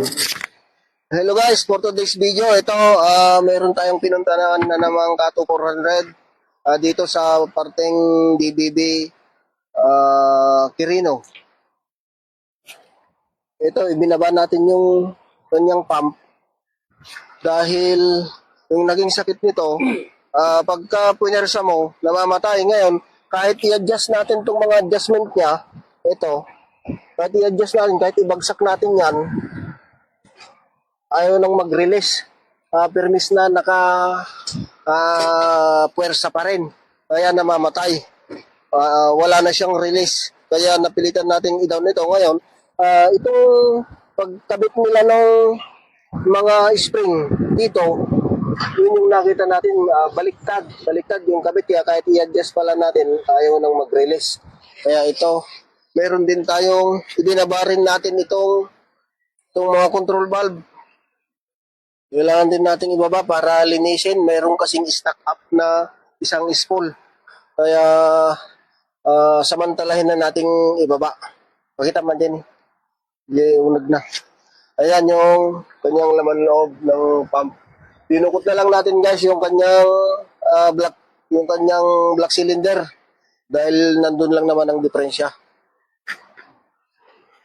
Hello guys, for today's video, ito meron tayong pinuntahan na namang Kato 400 dito sa parteng DBB Quirino. Ito, ibinaba natin yung kanyang pump dahil yung naging sakit nito, pagka punersa mo, namamatay. Ngayon, kahit i-adjust natin itong mga adjustment niya, ito, kahit i-adjust natin, kahit ibagsak natin yan, ayaw nang mag-release. Permis na puwersa pa rin. Kaya namamatay. Wala na siyang release. Kaya napilitan natin i-down ito. Ngayon, itong pagkabit nila ng mga spring dito, yun yung nakita natin, baliktad. Baliktad yung kabit. Kaya kahit i-adjust pala natin, ayaw nang mag-release. Kaya ito, meron din tayong, ibinabarin natin itong mga control valve. Kailangan din natin ibaba para linisin. Mayroon kasing stack up na isang spool. Kaya samantalahin na nating ibaba. Pakita man din. Unag na. Ayan yung kanyang laman loob ng pump. Dinukot na lang natin guys yung kanyang black cylinder. Dahil nandun lang naman ang diferensya.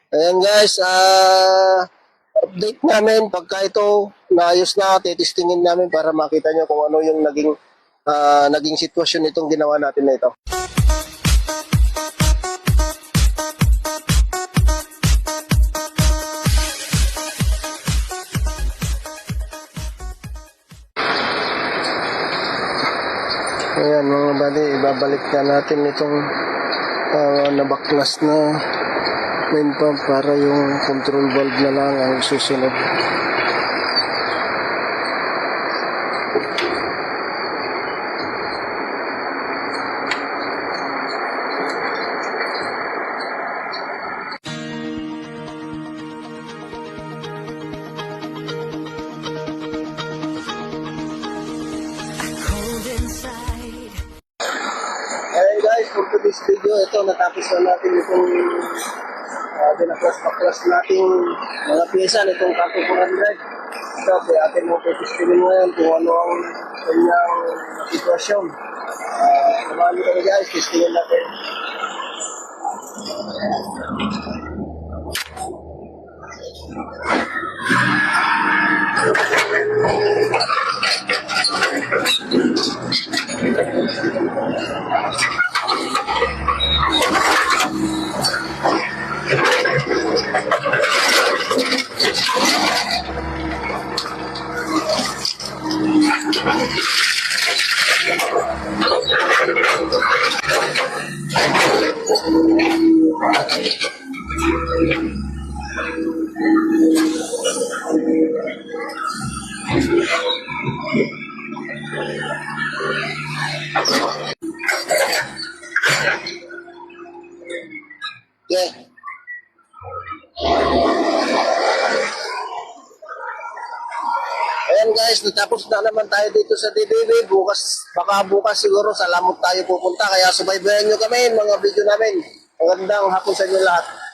Ayan guys, update namin pagka ito naayos na, titistingin namin para makita nyo kung ano yung naging sitwasyon itong ginawa natin na ito. Ayan mga buddy, ibabalik na natin itong nabaklas na main pump para yung control valve na lang ang susunod. Hey guys, for today's video, ito natapos na natin itong binaklas-baklas nating mga pyesa nitong Kato 400. Ito, kaya atin mo titistingin ngayon kung ano ang kanyang sitwasyon. Samahan kami guys, tistingin natin. Okay. Ayan guys, natapos na naman tayo dito sa DBB. Baka bukas siguro sa Lamok tayo pupunta. Kaya subaybayan nyo kami mga video namin. Magandang hapon sa inyo lahat.